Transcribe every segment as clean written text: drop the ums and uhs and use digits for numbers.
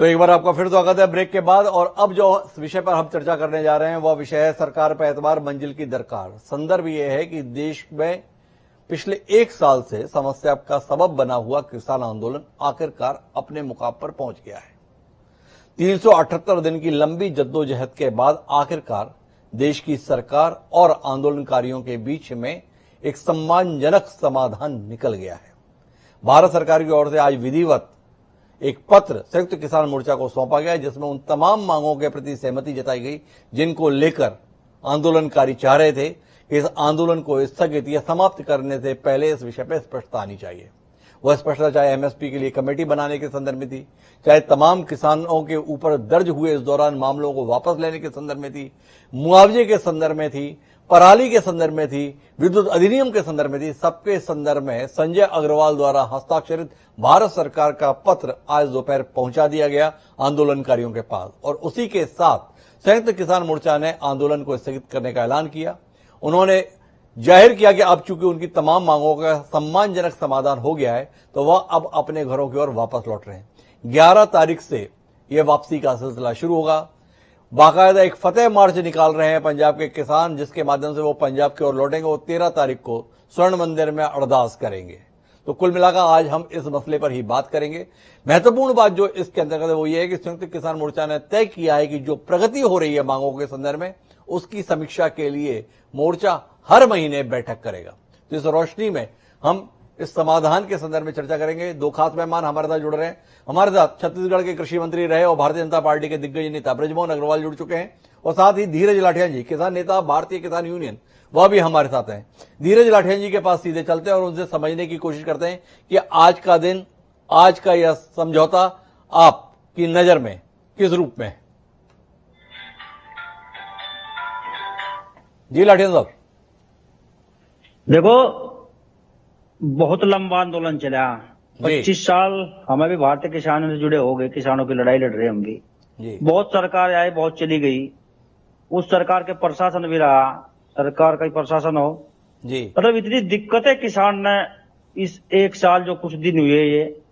तो एक बार आपका फिर स्वागत है ब्रेक के बाद। और अब जो विषय पर हम चर्चा करने जा रहे हैं वह विषय है सरकार पर एतबार मंजिल की दरकार। संदर्भ यह है कि देश में पिछले एक साल से समस्या का सबब बना हुआ किसान आंदोलन आखिरकार अपने मुकाम पर पहुंच गया है। 378 दिन की लंबी जद्दोजहद के बाद आखिरकार देश की सरकार और आंदोलनकारियों के बीच में एक सम्मानजनक समाधान निकल गया है। भारत सरकार की ओर से आज विधिवत एक पत्र संयुक्त किसान मोर्चा को सौंपा गया, जिसमें उन तमाम मांगों के प्रति सहमति जताई गई जिनको लेकर आंदोलनकारी चाह रहे थे कि इस आंदोलन को स्थगित या समाप्त करने से पहले इस विषय पर स्पष्टता आनी चाहिए। वह स्पष्टता चाहे एमएसपी के लिए कमेटी बनाने के संदर्भ में थी, चाहे तमाम किसानों के ऊपर दर्ज हुए इस दौरान मामलों को वापस लेने के संदर्भ में थी, मुआवजे के संदर्भ में थी, पराली के संदर्भ में थी, विद्युत अधिनियम के संदर्भ में थी। सबके संदर्भ में संजय अग्रवाल द्वारा हस्ताक्षरित भारत सरकार का पत्र आज दोपहर पहुंचा दिया गया आंदोलनकारियों के पास, और उसी के साथ संयुक्त किसान मोर्चा ने आंदोलन को स्थगित करने का ऐलान किया। उन्होंने जाहिर किया कि अब चूंकि उनकी तमाम मांगों का सम्मानजनक समाधान हो गया है तो वह अब अपने घरों की ओर वापस लौट रहे हैं। 11 तारीख से यह वापसी का सिलसिला शुरू होगा। बाकायदा एक फतेह मार्च निकाल रहे हैं पंजाब के किसान, जिसके माध्यम से वो पंजाब की ओर लौटेंगे। वो 13 तारीख को स्वर्ण मंदिर में अरदास करेंगे। तो कुल मिलाकर आज हम इस मसले पर ही बात करेंगे। महत्वपूर्ण बात जो इसके अंतर्गत है वो ये है कि संयुक्त किसान मोर्चा ने तय किया है कि जो प्रगति हो रही है मांगों के संदर्भ में, उसकी समीक्षा के लिए मोर्चा हर महीने बैठक करेगा। तो इस रोशनी में हम इस समाधान के संदर्भ में चर्चा करेंगे। दो खास मेहमान हमारे साथ जुड़ रहे हैं। हमारे साथ छत्तीसगढ़ के कृषि मंत्री रहे और भारतीय जनता पार्टी के दिग्गज नेता ब्रजमोहन अग्रवाल जुड़ चुके हैं, और साथ ही धीरज लाठिया जी, किसान नेता, भारतीय किसान यूनियन, वह भी हमारे साथ हैं। धीरज लाठिया जी के पास सीधे चलते हैं और उनसे समझने की कोशिश करते हैं कि आज का दिन, आज का यह समझौता आपकी नजर में किस रूप में है। जी लाठिया साहब। देखो, बहुत लंबा आंदोलन चला। 25 साल हमें भी भारतीय किसानों से जुड़े हो गए, किसानों की लड़ाई लड़ रहे हम भी। बहुत सरकार आई, बहुत चली गई। उस सरकार के प्रशासन भी रहा, सरकार का ही प्रशासन हो जी। मतलब इतनी दिक्कतें किसान ने इस एक साल जो कुछ दिन हुए ये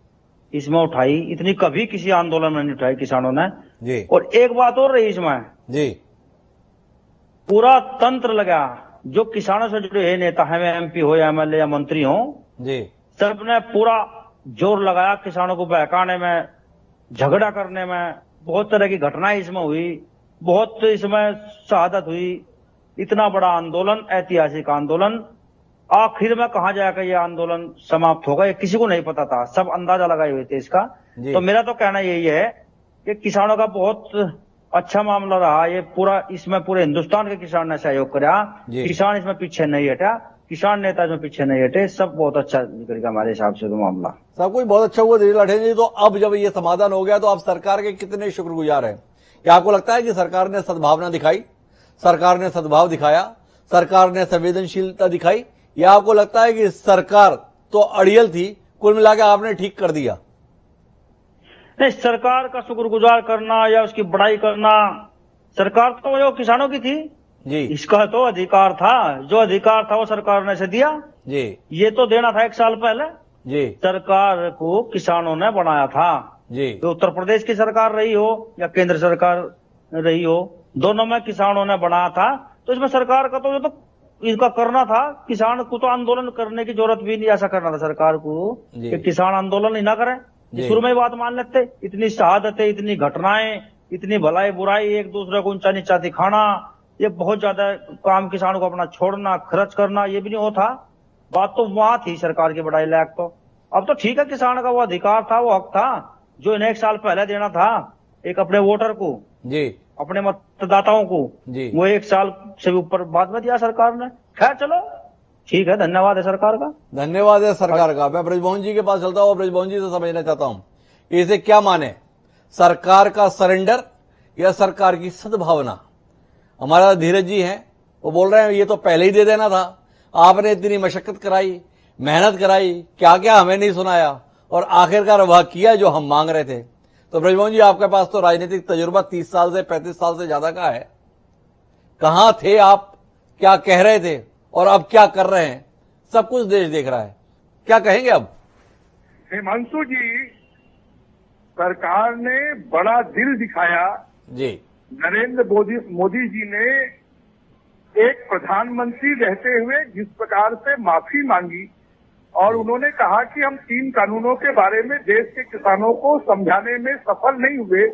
इसमें उठाई, इतनी कभी किसी आंदोलन में नहीं उठाई किसानों ने जी। और एक बात और रही इसमें जी, पूरा तंत्र लगा। जो किसानों से जुड़े नेता है, एमपी हो या एमएलए या मंत्री हो जी, सबने पूरा जोर लगाया किसानों को बहकाने में, झगड़ा करने में। बहुत तरह की घटनाएं इसमें हुई, बहुत इसमें शहादत हुई। इतना बड़ा आंदोलन, ऐतिहासिक आंदोलन, आखिर में कहां जाकर ये आंदोलन समाप्त होगा ये किसी को नहीं पता था। सब अंदाजा लगाए हुए थे इसका। तो मेरा तो कहना यही है कि किसानों का बहुत अच्छा मामला रहा ये पूरा। इसमें पूरे हिंदुस्तान के किसान ने सहयोग करा, किसान इसमें पीछे नहीं हटा, किसान नेता इसमें पीछे नहीं हटे। सब बहुत अच्छा निकलेगा हमारे हिसाब से तो मामला। सब कुछ बहुत अच्छा हुआ धीरज लाठिया जी। तो अब जब ये समाधान हो गया तो आप सरकार के कितने शुक्रगुजार हैं? क्या आपको लगता है कि सरकार ने सद्भावना दिखाई, सरकार ने सद्भाव दिखाया, सरकार ने संवेदनशीलता दिखाई, या आपको लगता है कि सरकार तो अड़ियल थी, कुल मिलाकर आपने ठीक कर दिया? नहीं, सरकार का शुक्रगुजार करना या उसकी बड़ाई करना, सरकार तो जो किसानों की थी जी, इसका तो अधिकार था। जो अधिकार था वो सरकार ने से दिया जी। ये तो देना था एक साल पहले जी। सरकार को किसानों ने बनाया था जी। तो उत्तर प्रदेश की सरकार रही हो या केंद्र सरकार रही हो, दोनों में किसानों ने बनाया था। तो इसमें सरकार का तो इसका करना था। किसान को तो आंदोलन करने की जरूरत भी नहीं, ऐसा करना था सरकार को कि किसान आंदोलन ही ना करें। शुरू में बात मान लेते। इतनी शहादतें, इतनी घटनाएं, इतनी भलाई बुराई, एक दूसरे को ऊंचा नीचा दिखाना, ये बहुत ज्यादा काम किसानों को अपना छोड़ना, खर्च करना, ये भी नहीं होता। बात तो वहां थी सरकार की बड़ाई लायक। तो अब तो ठीक है, किसान का वो अधिकार था, वो हक था जो इन्हें एक साल पहले देना था एक अपने वोटर को जी, अपने मतदाताओं को जी। वो एक साल से ऊपर बाद में दिया सरकार ने। खैर चलो ठीक है, धन्यवाद है सरकार का, धन्यवाद है सरकार का। मैं ब्रजमोहन जी के पास चलता हूँ, ब्रजमोहन जी से समझना चाहता हूँ कि इसे क्या माने, सरकार का सरेंडर या सरकार की सद्भावना? हमारा धीरज जी हैं, वो बोल रहे हैं ये तो पहले ही दे देना था, आपने इतनी मशक्कत कराई, मेहनत कराई, क्या क्या हमें नहीं सुनाया, और आखिरकार वह किया जो हम मांग रहे थे। तो ब्रजमोहन जी, आपके पास तो राजनीतिक तजुर्बा 30 साल से 35 साल से ज्यादा का है। कहां थे आप, क्या कह रहे थे और अब क्या कर रहे हैं? सब कुछ देश देख रहा है, क्या कहेंगे अब? हिमांशु जी, सरकार ने बड़ा दिल दिखाया। जी। नरेंद्र मोदी जी ने एक प्रधानमंत्री रहते हुए जिस प्रकार से माफी मांगी और उन्होंने कहा कि हम 3 कानूनों के बारे में देश के किसानों को समझाने में सफल नहीं हुए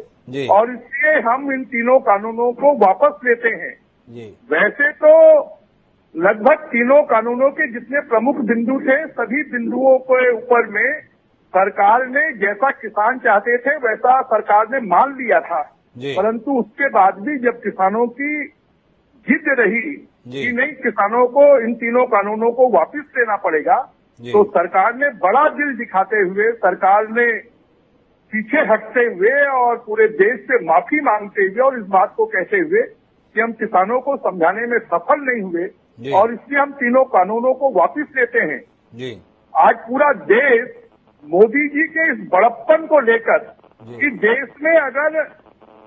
और इसलिए हम इन 3 कानूनों को वापस लेते हैं। वैसे तो लगभग 3 कानूनों के जितने प्रमुख बिंदु थे, सभी बिंदुओं के ऊपर में सरकार ने जैसा किसान चाहते थे वैसा सरकार ने मान लिया था, परंतु उसके बाद भी जब किसानों की जिद रही कि नहीं, किसानों को इन 3 कानूनों को वापस लेना पड़ेगा, तो सरकार ने बड़ा दिल दिखाते हुए, सरकार ने पीछे हटते हुए और पूरे देश से माफी मांगते हुए और इस बात को कहते हुए कि हम किसानों को समझाने में सफल नहीं हुए और इसलिए हम 3 कानूनों को वापस लेते हैं। आज पूरा देश मोदी जी के इस बड़प्पन को लेकर कि देश में अगर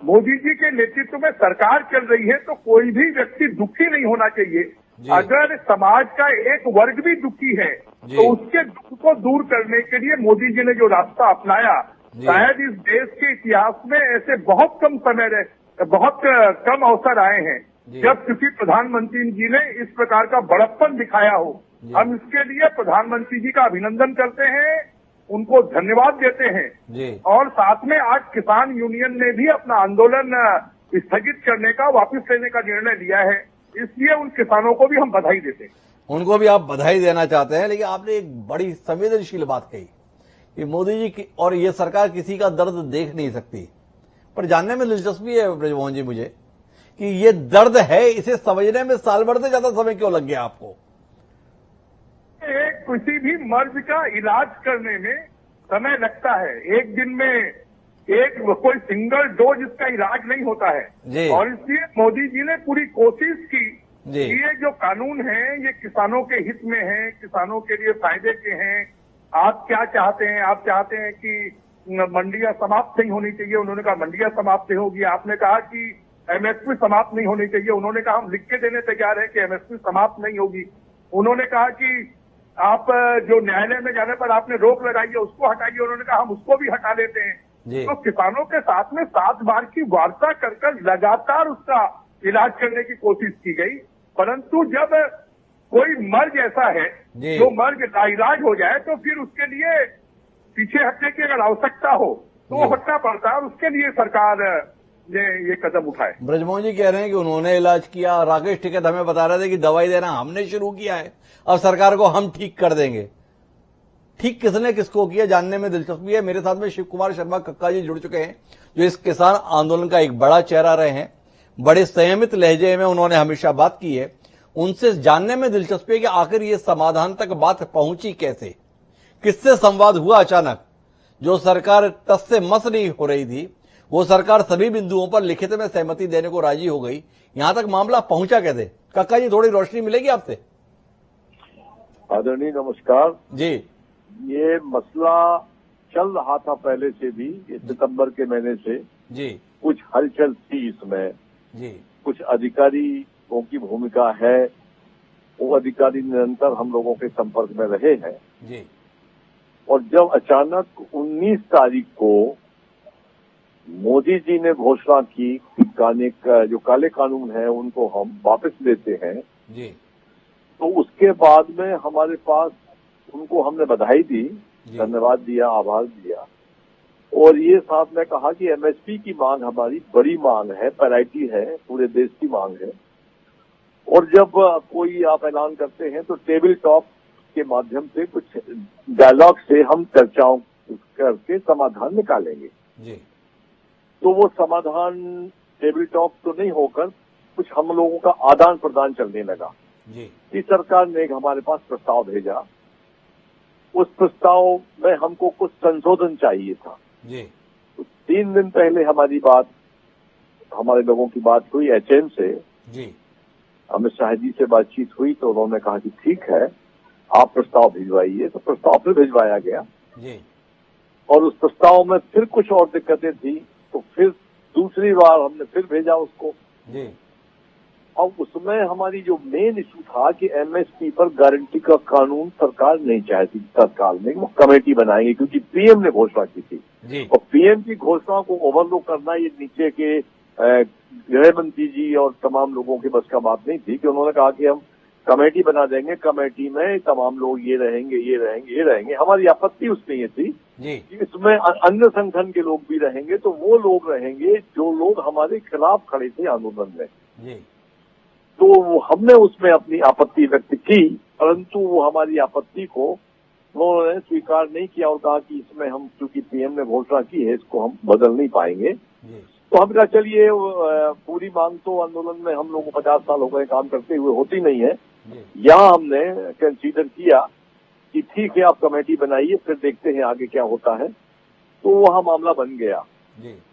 मोदी जी के नेतृत्व में सरकार चल रही है तो कोई भी व्यक्ति दुखी नहीं होना चाहिए। अगर समाज का एक वर्ग भी दुखी है तो उसके दुख को दूर करने के लिए मोदी जी ने जो रास्ता अपनाया, शायद इस देश के इतिहास में ऐसे बहुत कम अवसर आए हैं जब किसी प्रधानमंत्री जी ने इस प्रकार का बड़प्पन दिखाया हो। हम इसके लिए प्रधानमंत्री जी का अभिनंदन करते हैं, उनको धन्यवाद देते हैं और साथ में आज किसान यूनियन ने भी अपना आंदोलन स्थगित करने का, वापस लेने का निर्णय लिया है, इसलिए उन किसानों को भी हम बधाई देते हैं। उनको भी आप बधाई देना चाहते हैं, लेकिन आपने एक बड़ी संवेदनशील बात कही कि मोदी जी की और ये सरकार किसी का दर्द देख नहीं सकती। पर जानने में दिलचस्पी है ब्रजमोहन जी मुझे कि ये दर्द है, इसे समझने में साल भर से ज्यादा समय क्यों लग गया आपको? किसी भी मर्ज का इलाज करने में समय लगता है। एक दिन में कोई सिंगल डोज इसका इलाज नहीं होता है और इसलिए मोदी जी ने पूरी कोशिश की कि ये जो कानून है ये किसानों के हित में है, किसानों के लिए फायदे के हैं। आप क्या चाहते हैं? आप चाहते हैं कि मंडियां समाप्त नहीं होनी चाहिए, उन्होंने कहा मंडियां समाप्त नहीं होगी। आपने कहा कि एमएसपी समाप्त नहीं होनी चाहिए, उन्होंने कहा हम लिख के देने तैयार है कि एमएसपी समाप्त नहीं होगी। उन्होंने कहा कि आप जो न्यायालय में जाने पर आपने रोक लगाई है उसको हटाइए, उन्होंने कहा हम उसको भी हटा लेते हैं। तो किसानों के साथ में 7 बार की वार्ता कर लगातार उसका इलाज करने की कोशिश की गई, परंतु जब कोई मर्ज ऐसा है जो मर्ज लाइलाज हो जाए तो फिर उसके लिए पीछे हटने की अगर आवश्यकता हो तो हटना पड़ता है और उसके लिए सरकार ने ये कदम उठाए। ब्रजमोहन जी कह रहे हैं कि उन्होंने इलाज किया, राकेश टिकैत हमें बता रहे थे कि दवाई देना हमने शुरू किया है, अब सरकार को हम ठीक कर देंगे। ठीक किसने किसको किया जानने में दिलचस्पी है। मेरे साथ में शिव कुमार शर्मा कक्का जी जुड़ चुके हैं जो इस किसान आंदोलन का एक बड़ा चेहरा रहे हैं। बड़े संयमित लहजे में उन्होंने हमेशा बात की है। उनसे जानने में दिलचस्पी है कि आखिर ये समाधान तक बात पहुंची कैसे, किससे संवाद हुआ। अचानक जो सरकार टस से मस नहीं हो रही थी वो सरकार सभी बिंदुओं पर लिखित में सहमति देने को राजी हो गई। यहां तक मामला पहुंचा कैसे? कक्का जी थोड़ी रोशनी मिलेगी आपसे। आदरणीय नमस्कार जी। ये मसला चल रहा था पहले से भी, सितंबर के महीने से जी। कुछ हलचल थी इसमें जी। कुछ अधिकारियों की भूमिका है, वो अधिकारी निरंतर हम लोगों के संपर्क में रहे हैं जी। और जब अचानक 19 तारीख को मोदी जी ने घोषणा की कि जो काले कानून है उनको हम वापस लेते हैं जी, तो उसके बाद में हमारे पास उनको हमने बधाई दी, धन्यवाद दिया, आभार दिया और ये साथ में कहा कि एमएसपी की मांग हमारी बड़ी मांग है, पैराइटी है, पूरे देश की मांग है। और जब कोई आप ऐलान करते हैं तो टेबल टॉक के माध्यम से कुछ डायलॉग से हम चर्चाओं करके समाधान निकालेंगे जी। तो वो समाधान टेबल टॉक तो नहीं होकर कुछ हम लोगों का आदान प्रदान चलने लगा जी। कि सरकार ने हमारे पास प्रस्ताव भेजा, उस प्रस्ताव में हमको कुछ संशोधन चाहिए था जी। तो 3 दिन पहले हमारे लोगों की बात हुई एचएम से जी। अमित शाह जी से बातचीत हुई तो उन्होंने कहा कि ठीक है आप प्रस्ताव भिजवाइए, तो प्रस्ताव फिर भिजवाया गया जी। और उस प्रस्ताव में फिर कुछ और दिक्कतें थी तो फिर दूसरी बार हमने फिर भेजा उसको जी। और उसमें हमारी जो मेन इशू था कि एमएसपी पर गारंटी का कानून सरकार नहीं चाहती तत्काल में, वो कमेटी बनाएंगे क्योंकि पीएम ने घोषणा की थी जी। और पीएम की घोषणाओं को ओवरलुक करना ये नीचे के गृह मंत्री जी और तमाम लोगों की बस का बात नहीं थी कि उन्होंने कहा कि हम कमेटी बना देंगे, कमेटी में तमाम लोग ये रहेंगे, ये रहेंगे, ये रहेंगे। हमारी आपत्ति उसमें ये थी जी। कि इसमें अन्य संगठन के लोग भी रहेंगे, तो वो लोग रहेंगे जो लोग हमारे खिलाफ खड़े थे आंदोलन में। जी। तो हमने उसमें अपनी आपत्ति व्यक्त की, परंतु वो हमारी आपत्ति को उन्होंने स्वीकार नहीं किया और कहा कि इसमें हम, चूंकि पीएम ने घोषणा की है, इसको हम बदल नहीं पाएंगे। तो हम कहा चलिए, पूरी मांग तो आंदोलन में हम लोगों को 50 साल हो गए काम करते हुए होती नहीं है। यहाँ हमने कंसीडर किया कि ठीक है, आप कमेटी बनाइए, फिर देखते हैं आगे क्या होता है। तो वहाँ मामला बन गया।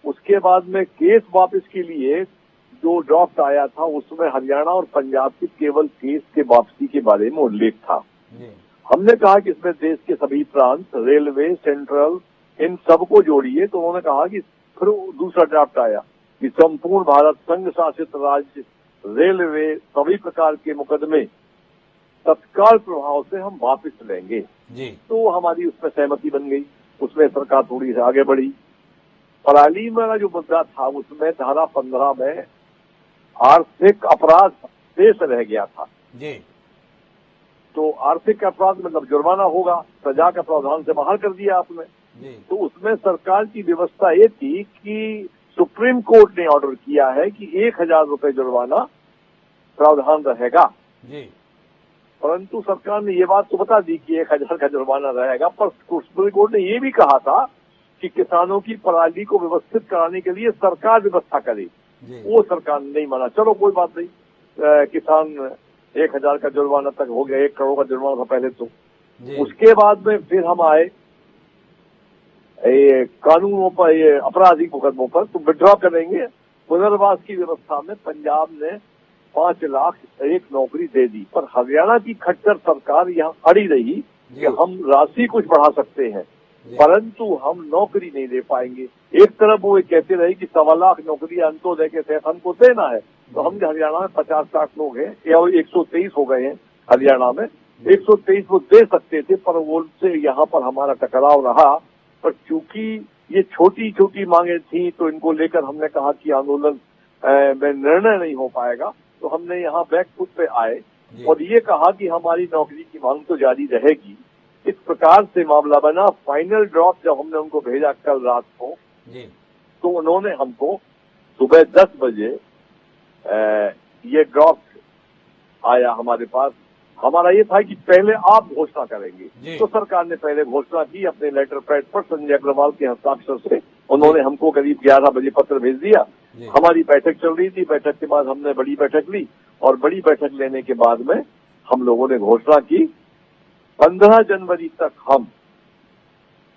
उसके बाद में केस वापस के लिए जो ड्राफ्ट आया था, उसमें हरियाणा और पंजाब के केवल केस के वापसी के बारे में उल्लेख था। हमने कहा कि इसमें देश के सभी प्रांत, रेलवे, सेंट्रल, इन सबको जोड़िए। तो उन्होंने कहा कि फिर दूसरा ड्राफ्ट आया कि संपूर्ण भारत संघ शासित राज्य, रेलवे, सभी प्रकार के मुकदमे तत्काल प्रभाव से हम वापस लेंगे। तो हमारी उसमें सहमति बन गई। उसमें सरकार थोड़ी सी आगे बढ़ी। पराली वाला जो मुद्दा था, उसमें धारा 15 में आर्थिक अपराध शेष रह गया था। तो आर्थिक अपराध मतलब जुर्माना होगा, सजा का प्रावधान से बाहर कर दिया आपने। तो उसमें सरकार की व्यवस्था ये थी कि सुप्रीम कोर्ट ने ऑर्डर किया है कि 1000 रुपए जुर्माना प्रावधान रहेगा। परंतु सरकार ने ये बात तो बता दी कि 1000 का जुर्माना रहेगा, पर सुप्रीम कोर्ट ने ये भी कहा था कि किसानों की पराली को व्यवस्थित कराने के लिए सरकार व्यवस्था करे। वो सरकार ने नहीं माना। चलो कोई बात नहीं, किसान 1000 का जुर्माना तक हो गया, 1 करोड़ का जुर्माना था पहले। तो उसके बाद में फिर हम आए ये कानूनों पर, ये आपराधिक मुकदमों पर तो विड्रॉ करेंगे। पुनर्वास की व्यवस्था में पंजाब ने 5 लाख एक नौकरी दे दी, पर हरियाणा की खट्टर सरकार यहाँ अड़ी रही कि हम राशि कुछ बढ़ा सकते हैं, परंतु हम नौकरी नहीं दे पाएंगे। एक तरफ वो कहते रहे कि 1.25 लाख नौकरी अंत्योदय के तहत हमको देना है। तो हम हरियाणा में 50 लाख लोग हैं, या 123 हो गए हैं हरियाणा में। 123 वो दे सकते थे, पर वो से यहाँ पर हमारा टकराव रहा। पर चूंकि ये छोटी छोटी मांगे थी, तो इनको लेकर हमने कहा कि आंदोलन में निर्णय नहीं हो पाएगा। तो हमने यहाँ बैकफुट पे आए और ये कहा कि हमारी नौकरी की मांग तो जारी रहेगी। इस प्रकार से मामला बना। फाइनल ड्रॉप जब हमने उनको भेजा कल रात को, तो उन्होंने हमको सुबह 10 बजे ये ड्रॉप आया हमारे पास। हमारा ये था कि पहले आप घोषणा करेंगे। तो सरकार ने पहले घोषणा की अपने लेटर पैड पर, संजय अग्रवाल के हस्ताक्षर से। उन्होंने हमको करीब 11 बजे पत्र भेज दिया। हमारी बैठक चल रही थी। बैठक के बाद हमने बड़ी बैठक ली, और बड़ी बैठक लेने के बाद में हम लोगों ने घोषणा की 15 जनवरी तक हम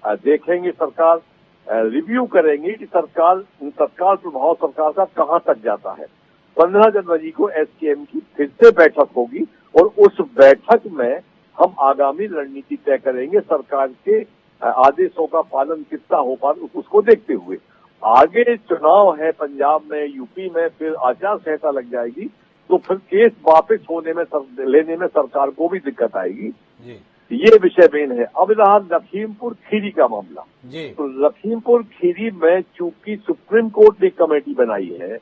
देखेंगे, सरकार रिव्यू करेंगे कि सरकार तत्काल प्रभाव सरकार का कहां तक जाता है। 15 जनवरी को एसकेएम की फिर से बैठक होगी, और उस बैठक में हम आगामी रणनीति तय करेंगे। सरकार के आदेशों का पालन कितना हो पा, उसको देखते हुए। आगे चुनाव है पंजाब में, यूपी में, फिर आचार संहिता लग जाएगी, तो फिर केस वापस होने में लेने में सरकार को भी दिक्कत आएगी। ये विषय मेन है। अब रहा लखीमपुर खीरी का मामला। तो लखीमपुर खीरी में चूंकि सुप्रीम कोर्ट ने कमेटी बनाई है,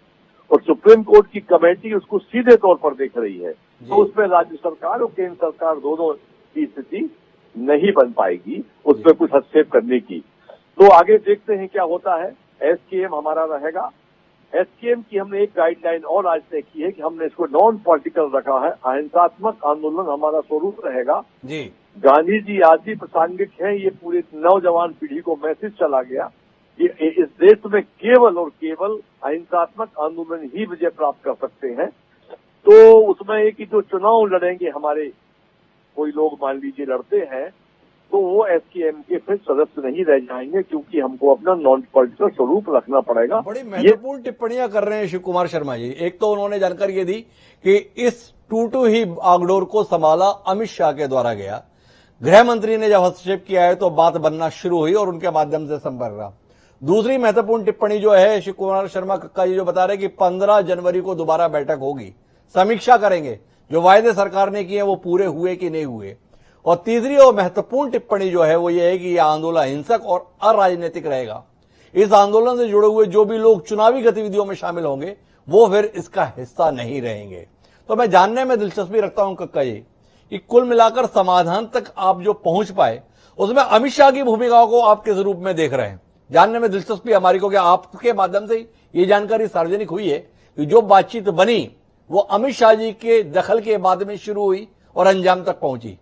और सुप्रीम कोर्ट की कमेटी उसको सीधे तौर पर देख रही है, तो उसमें राज्य सरकार और केंद्र सरकार दोनों की स्थिति नहीं बन पाएगी उसमें कुछ हस्तक्षेप करने की। तो आगे देखते हैं क्या होता है। एसकेएम हमारा रहेगा। एसकेएम की हमने एक गाइडलाइन और आज तय की है कि हमने इसको नॉन पॉलिटिकल रखा है। अहिंसात्मक आंदोलन हमारा स्वरूप रहेगा। गांधी जी आज भी प्रासंगिक है। ये पूरे नौजवान पीढ़ी को मैसेज चला गया कि इस देश में केवल और केवल अहिंसात्मक आंदोलन ही विजय प्राप्त कर सकते हैं। तो उसमें एक जो चुनाव लड़ेंगे हमारे कोई लोग, मान लीजिए लड़ते हैं, तो वो एसकेएम के फिर सदस्य नहीं रह जाएंगे, क्योंकि हमको अपना नॉन पॉलिटिकल स्वरूप रखना पड़ेगा। बड़ी महत्वपूर्ण टिप्पणियां कर रहे हैं शिव कुमार शर्मा जी। एक तो उन्होंने जानकारी ये दी कि इस टूटू ही आगडोर को संभाला अमित शाह के द्वारा गया। गृह मंत्री ने जब हस्तक्षेप किया है तो बात बनना शुरू हुई और उनके माध्यम से संपर्क रहा। दूसरी महत्वपूर्ण टिप्पणी जो है शिव कुमार शर्मा कक्का जी जो बता रहे कि 15 जनवरी को दोबारा बैठक होगी, समीक्षा करेंगे, जो वायदे सरकार ने किए वो पूरे हुए कि नहीं हुए। और तीसरी और महत्वपूर्ण टिप्पणी जो है वो ये है कि यह आंदोलन हिंसक और अराजनीतिक रहेगा। इस आंदोलन से जुड़े हुए जो भी लोग चुनावी गतिविधियों में शामिल होंगे वो फिर इसका हिस्सा नहीं रहेंगे। तो मैं जानने में दिलचस्पी रखता हूं कक्का जी कि कुल मिलाकर समाधान तक आप जो पहुंच पाए उसमें अमित शाह की भूमिका को आप किस रूप में देख रहे हैं? जानने में दिलचस्पी हमारी को, कि आपके माध्यम से ये जानकारी सार्वजनिक हुई है कि जो बातचीत बनी वो अमित शाह जी के दखल के बाद में शुरू हुई और अंजाम तक पहुंची।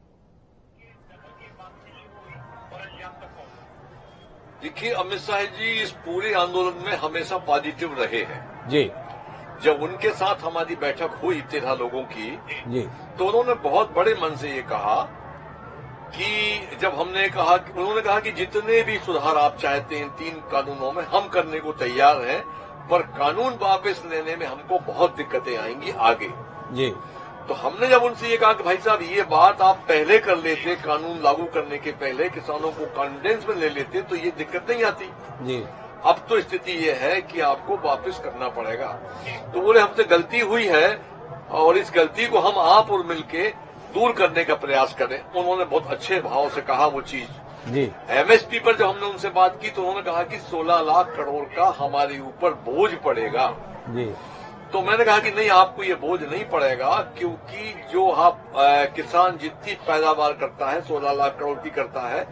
देखिए, अमित शाह जी इस पूरे आंदोलन में हमेशा पॉजिटिव रहे हैं जी। जब उनके साथ हमारी बैठक हुई 13 लोगों की जी, तो उन्होंने बहुत बड़े मन से ये कहा कि जब हमने कहा, उन्होंने कहा कि जितने भी सुधार आप चाहते हैं 3 कानूनों में हम करने को तैयार हैं, पर कानून वापस लेने में हमको बहुत दिक्कतें आएंगी आगे। जी। तो हमने जब उनसे ये कहा कि भाई साहब ये बात आप पहले कर लेते, कानून लागू करने के पहले किसानों को कॉन्फिडेंस में ले लेते तो ये दिक्कत नहीं आती। जी। अब तो स्थिति ये है कि आपको वापस करना पड़ेगा। तो बोले हमसे गलती हुई है और इस गलती को हम आप और मिलके दूर करने का प्रयास करें। उन्होंने बहुत अच्छे भाव से कहा वो चीज। जी। एमएसपी पर जब हमने उनसे बात की तो उन्होंने कहा कि 16 लाख करोड़ का हमारे ऊपर बोझ पड़ेगा। जी। तो मैंने कहा कि नहीं, आपको ये बोझ नहीं पड़ेगा, क्योंकि जो आप किसान जितनी पैदावार करता है 16 लाख करोड़ की करता है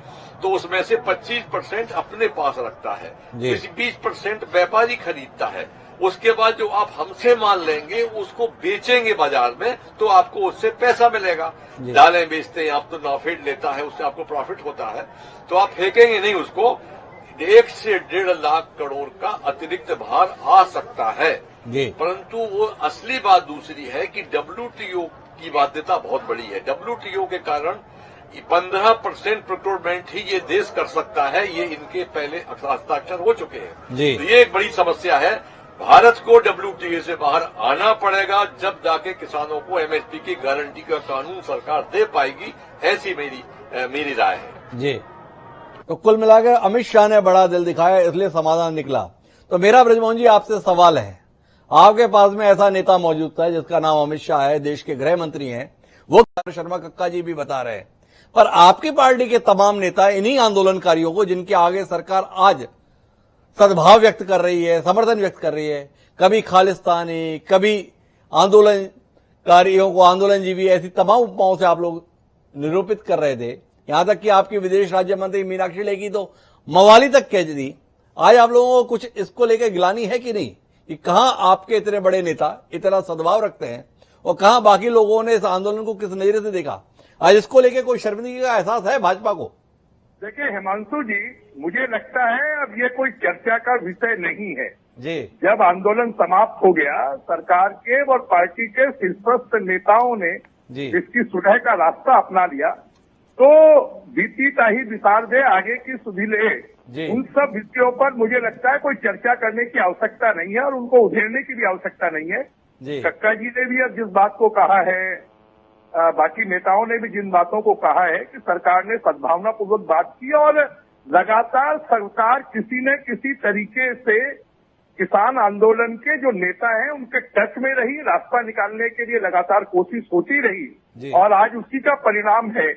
तो उसमें से 25% अपने पास रखता है, 20% व्यापारी खरीदता है। उसके बाद जो आप हमसे माल लेंगे उसको बेचेंगे बाजार में तो आपको उससे पैसा मिलेगा। दालें बेचते हैं आप तो नाफेड लेता है, उससे आपको प्रॉफिट होता है, तो आप फेंकेंगे नहीं उसको। 1 से 1.5 लाख करोड़ का अतिरिक्त भार आ सकता है। परंतु वो असली बात दूसरी है कि WTO की बाध्यता बहुत बड़ी है। WTO के कारण 15% प्रोक्योरमेंट ही ये देश कर सकता है, ये इनके पहले हस्ताक्षर हो चुके हैं। तो ये एक बड़ी समस्या है। भारत को WTO से बाहर आना पड़ेगा, जब जाके किसानों को MSP की गारंटी का कानून सरकार दे पाएगी, ऐसी मेरी राय है। जी। तो कुल मिलाकर अमित शाह ने बड़ा दिल दिखाया, इसलिए समाधान निकला। तो मेरा ब्रजमोहन जी आपसे सवाल है, आपके पास में ऐसा नेता मौजूद था जिसका नाम अमित शाह है, देश के गृह मंत्री हैं, वो शर्मा कक्का जी भी बता रहे हैं, पर आपकी पार्टी के तमाम नेता इन्हीं आंदोलनकारियों को, जिनके आगे सरकार आज सद्भाव व्यक्त कर रही है, समर्थन व्यक्त कर रही है, कभी खालिस्तानी, कभी आंदोलनकारियों को आंदोलनजीवी, ऐसी तमाम उपमाओं से आप लोग निरूपित कर रहे थे। यहां तक कि आपकी विदेश राज्य मंत्री मीनाक्षी लेखी तो मवाली तक कह दी। आज आप लोगों को कुछ इसको लेकर गिलानी है कि नहीं, कि कहां आपके इतने बड़े नेता इतना सद्भाव रखते हैं और कहां बाकी लोगों ने इस आंदोलन को किस नजरिए से देखा? आज इसको लेकर कोई शर्मिंदगी का एहसास है भाजपा को? देखिए हिमांशु जी, मुझे लगता है अब ये कोई चर्चा का विषय नहीं है जी। जब आंदोलन समाप्त हो गया, सरकार के और पार्टी के शीर्षस्थ नेताओं ने इसकी सुलह का रास्ता अपना लिया, तो बीती ताही विसार दे आगे की सुधि ले, उन सब विषयों पर मुझे लगता है कोई चर्चा करने की आवश्यकता नहीं है और उनको उधेड़ने की भी आवश्यकता नहीं है। कक्का जी ने भी अब जिस बात को कहा है, बाकी नेताओं ने भी जिन बातों को कहा है कि सरकार ने सद्भावनापूर्वक बात की और लगातार सरकार किसी न किसी तरीके से किसान आंदोलन के जो नेता हैं उनके टच में रही, रास्ता निकालने के लिए लगातार कोशिश होती रही और आज उसी का परिणाम है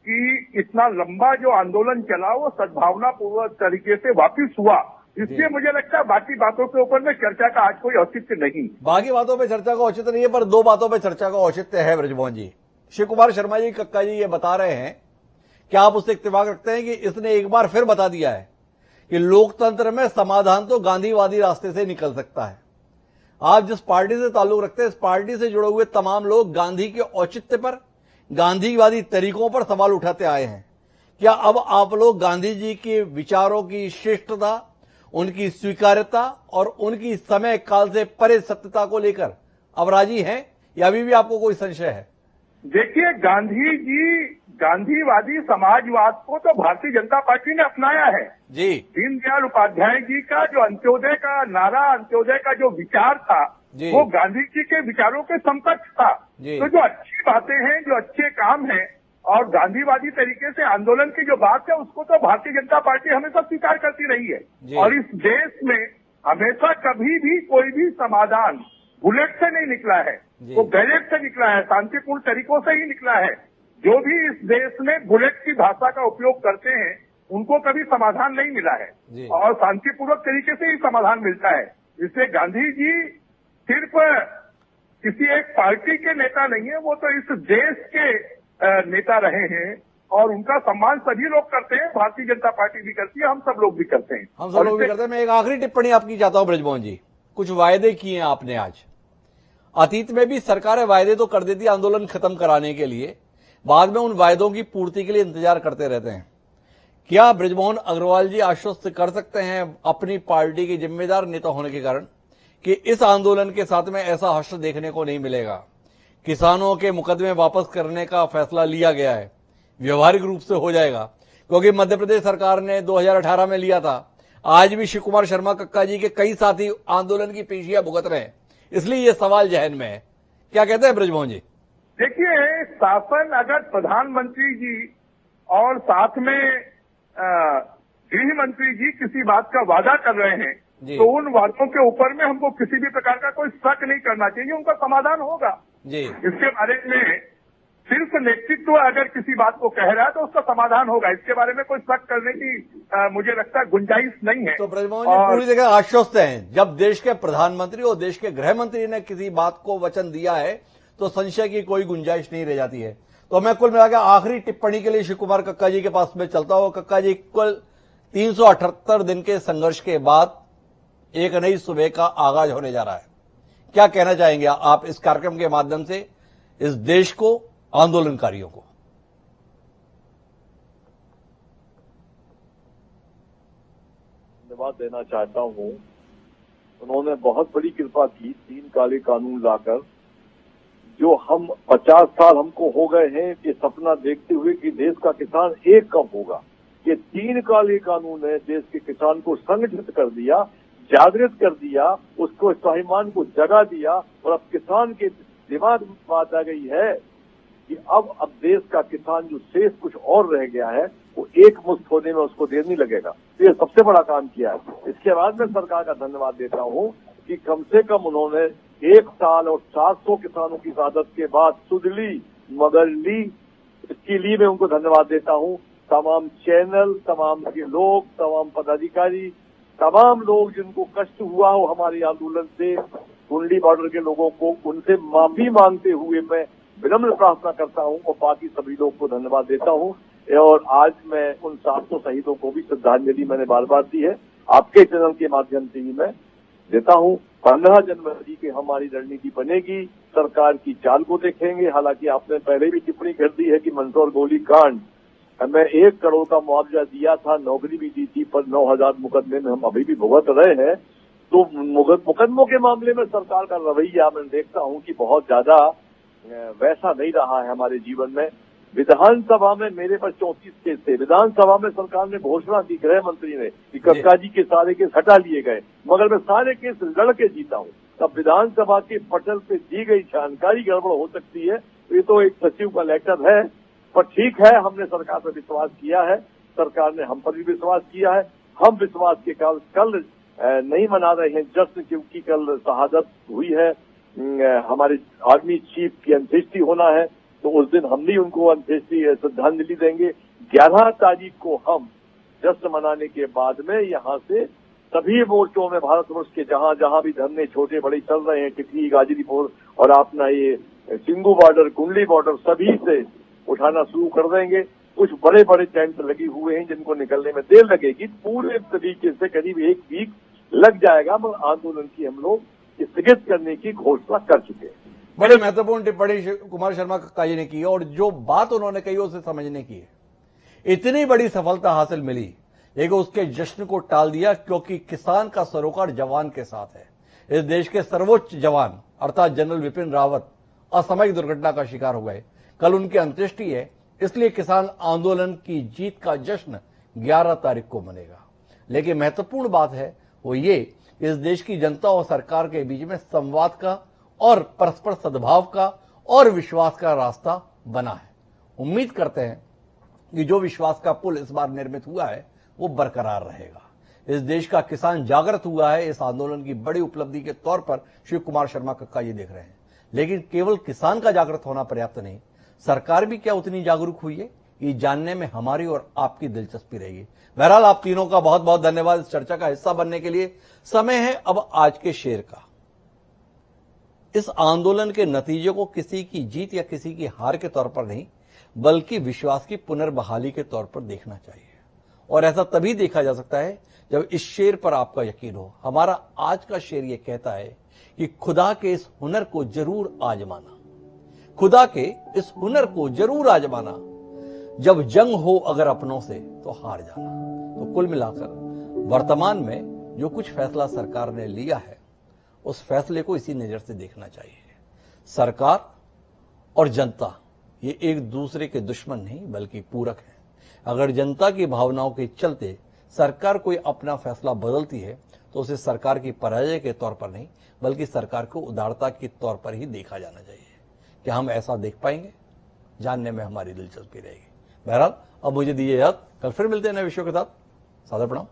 कि इतना लंबा जो आंदोलन चला वो सद्भावनापूर्वक तरीके से वापिस हुआ। इसलिए मुझे लगता है बाकी बातों के ऊपर में चर्चा का आज कोई औचित्य नहीं। बाकी बातों पे चर्चा का औचित्य नहीं है, पर 2 बातों पे चर्चा का औचित्य है ब्रजमोहन जी। शिव कुमार शर्मा जी, कक्का जी ये बता रहे हैं कि आप उससे इत्तेफाक रखते हैं कि इसने एक बार फिर बता दिया है कि लोकतंत्र में समाधान तो गांधीवादी रास्ते से निकल सकता है। आप जिस पार्टी से ताल्लुक रखते हैं, इस पार्टी से जुड़े हुए तमाम लोग गांधी के औचित्य पर, गांधीवादी तरीकों पर सवाल उठाते आए हैं। क्या अब आप लोग गांधी जी के विचारों की श्रेष्ठता, उनकी स्वीकार्यता और उनकी समय काल से परे सत्यता को लेकर अब राजी हैं या अभी भी आपको कोई संशय है? देखिए, गांधी जी गांधीवादी समाजवाद को तो भारतीय जनता पार्टी ने अपनाया है जी। दीनदयाल उपाध्याय जी का जो अंत्योदय का नारा, अंत्योदय का जो विचार था वो गांधी जी के विचारों के समकक्ष था। तो जो अच्छी बातें हैं, जो अच्छे काम हैं और गांधीवादी तरीके से आंदोलन की जो बात है उसको तो भारतीय जनता पार्टी हमेशा स्वीकार करती रही है और इस देश में हमेशा कभी भी कोई भी समाधान बुलेट से नहीं निकला है, वो बैलेट से निकला है, शांतिपूर्ण तरीकों से ही निकला है। जो भी इस देश में बुलेट की भाषा का उपयोग करते हैं उनको कभी समाधान नहीं मिला है और शांतिपूर्वक तरीके से ही समाधान मिलता है। इसलिए गांधी जी सिर्फ किसी एक पार्टी के नेता नहीं है, वो तो इस देश के नेता रहे हैं और उनका सम्मान सभी लोग करते हैं। भारतीय जनता पार्टी भी करती है, हम सब लोग भी करते हैं। हम सब लोग भी करते हैं। मैं एक आखिरी टिप्पणी आपकी चाहता हूं ब्रजमोहन जी। कुछ वायदे किए हैं आपने आज, अतीत में भी सरकारें वायदे तो कर देती आंदोलन खत्म कराने के लिए, बाद में उन वायदों की पूर्ति के लिए इंतजार करते रहते हैं। क्या ब्रजमोहन अग्रवाल जी आश्वस्त कर सकते हैं अपनी पार्टी के जिम्मेदार नेता होने के कारण कि इस आंदोलन के साथ में ऐसा हश्र देखने को नहीं मिलेगा? किसानों के मुकदमे वापस करने का फैसला लिया गया है, व्यवहारिक रूप से हो जाएगा, क्योंकि मध्य प्रदेश सरकार ने 2018 में लिया था। आज भी शिव कुमार शर्मा कक्का जी के कई साथी आंदोलन की पेशियां भुगत रहे हैं, इसलिए ये सवाल जहन में है। क्या कहते हैं ब्रजमोहन जी? देखिए, शासन अगर प्रधानमंत्री जी और साथ में गृह मंत्री जी किसी बात का वादा कर रहे हैं तो उन वादों के ऊपर में हमको किसी भी प्रकार का कोई शक नहीं करना चाहिए, उनका समाधान होगा जी। इसके बारे में सिर्फ नेतृत्व अगर किसी बात को कह रहा है तो उसका समाधान होगा, इसके बारे में कोई शक करने की मुझे लगता है गुंजाइश नहीं है। तो ब्रजमोहन जी पूरी जगह आश्वस्त हैं, जब देश के प्रधानमंत्री और देश के गृह मंत्री ने किसी बात को वचन दिया है तो संशय की कोई गुंजाइश नहीं रह जाती है। तो मैं कुल मिलाकर आखिरी टिप्पणी के लिए शिव कुमार कक्का जी के पास में चलता हूं। कक्का जी, कुल 378 दिन के संघर्ष के बाद एक नई सुबह का आगाज होने जा रहा है। क्या कहना चाहेंगे आप इस कार्यक्रम के माध्यम से इस देश को, आंदोलनकारियों को? धन्यवाद देना चाहता हूं। उन्होंने बहुत बड़ी कृपा की 3 काले कानून लाकर, जो हम 50 साल हमको हो गए हैं ये सपना देखते हुए कि देश का किसान एक कब होगा। ये 3 काले कानून ने देश के किसान को संगठित कर दिया, जागृत कर दिया, उसको स्वाभिमान को जगा दिया और अब किसान के दिमाग में बात आ गई है कि अब देश का किसान जो शेष कुछ और रह गया है वो एक मुश्त होने में उसको देर नहीं लगेगा। तो ये सबसे बड़ा काम किया है। इसके बाद मैं सरकार का धन्यवाद देता हूं कि कम से कम उन्होंने 1 साल और 700 किसानों की शहादत के बाद सुध ली, मगर ली। इसके लिए मैं उनको धन्यवाद देता हूं। तमाम चैनल, तमाम के लोग, तमाम पदाधिकारी, तमाम लोग जिनको कष्ट हुआ हो हमारे आंदोलन से, कुंडली बॉर्डर के लोगों को, उनसे माफी मांगते हुए मैं विनम्र प्रार्थना करता हूं और बाकी सभी लोग को धन्यवाद देता हूं। और आज मैं उन 700 शहीदों को भी श्रद्धांजलि मैंने बार बार दी है, आपके चैनल के माध्यम से ही मैं देता हूं। 15 जनवरी की हमारी रणनीति बनेगी, सरकार की चाल को देखेंगे। हालांकि आपने पहले भी टिप्पणी कर दी है कि मंदसौर गोली कांड में 1 करोड़ का मुआवजा दिया था, नौकरी भी दी थी, पर 9000 मुकदमे में हम अभी भी भुगत रहे हैं। तो मुकदमों के मामले में सरकार का रवैया मैं देखता हूं कि बहुत ज्यादा वैसा नहीं रहा है हमारे जीवन में। विधानसभा में मेरे पर 34 केस थे। विधानसभा में सरकार ने घोषणा की, गृह मंत्री ने, कि कक्का जी के सारे केस हटा लिए गए, मगर मैं सारे केस लड़ के जीता हूं। तब विधानसभा के पटल पे दी गई जानकारी गड़बड़ हो सकती है, ये तो एक सचिव का लेटर है, पर ठीक है, हमने सरकार पर विश्वास किया है, सरकार ने हम पर भी विश्वास किया है। हम विश्वास के कल नहीं मना रहे हैं जश्न, क्योंकि कल शहादत हुई है, हमारे आर्मी चीफ की अंत्येष्टि होना है, तो उस दिन हम भी उनको अंत्येष्टि श्रद्धांजलि देंगे। 11 तारीख को हम जश्न मनाने के बाद में यहाँ से सभी मोर्चों में भारतवर्ष के जहां जहां भी धरने छोटे बड़े चल रहे हैं, टिकरी, गाजीपुर और अपना ये सिंगू बॉर्डर, कुंडली बॉर्डर, सभी से उठाना शुरू कर देंगे। कुछ बड़े बड़े टेंट लगे हुए हैं जिनको निकलने में देर लगेगी, पूरे तरीके से करीब 1 वीक लग जाएगा, मगर आंदोलन की हम लोग स्थगित करने की घोषणा कर चुके हैं। बड़ी महत्वपूर्ण टिप्पणी कुमार शर्मा कक्का जी ने की और जो बात उन्होंने कही उसे समझने की है। इतनी बड़ी सफलता हासिल मिली, लेकिन उसके जश्न को टाल दिया क्योंकि किसान का सरोकार जवान के साथ है। इस देश के सर्वोच्च जवान अर्थात जनरल विपिन रावत असामयिक दुर्घटना का शिकार हो गए। कल उनकी अंत्येष्टि है, इसलिए किसान आंदोलन की जीत का जश्न 11 तारीख को मनेगा। लेकिन महत्वपूर्ण बात है वो ये, इस देश की जनता और सरकार के बीच में संवाद का और परस्पर सद्भाव का और विश्वास का रास्ता बना है। उम्मीद करते हैं कि जो विश्वास का पुल इस बार निर्मित हुआ है वो बरकरार रहेगा। इस देश का किसान जागृत हुआ है, इस आंदोलन की बड़ी उपलब्धि के तौर पर शिव कुमार शर्मा कक्का जी देख रहे हैं। लेकिन केवल किसान का जागृत होना पर्याप्त नहीं, सरकार भी क्या उतनी जागरूक हुई है, ये जानने में हमारी और आपकी दिलचस्पी रहेगी। बहरहाल आप तीनों का बहुत बहुत धन्यवाद इस चर्चा का हिस्सा बनने के लिए। समय है अब आज के शेर का। इस आंदोलन के नतीजे को किसी की जीत या किसी की हार के तौर पर नहीं, बल्कि विश्वास की पुनर्बहाली के तौर पर देखना चाहिए। और ऐसा तभी देखा जा सकता है जब इस शेर पर आपका यकीन हो। हमारा आज का शेर यह कहता है कि खुदा के इस हुनर को जरूर आजमाना, खुदा के इस हुनर को जरूर आजमाना, जब जंग हो अगर अपनों से तो हार जाना। तो कुल मिलाकर वर्तमान में जो कुछ फैसला सरकार ने लिया है, उस फैसले को इसी नजर से देखना चाहिए। सरकार और जनता ये एक दूसरे के दुश्मन नहीं बल्कि पूरक हैं। अगर जनता की भावनाओं के चलते सरकार कोई अपना फैसला बदलती है तो उसे सरकार की पराजय के तौर पर नहीं बल्कि सरकार को उदारता के तौर पर ही देखा जाना चाहिए। क्या हम ऐसा देख पाएंगे? जानने में हमारी दिलचस्पी रहेगी। बहरहाल अब मुझे दीजिए इजाजत, कल फिर मिलते हैं नए विषयों के साथ। सादर प्रणाम।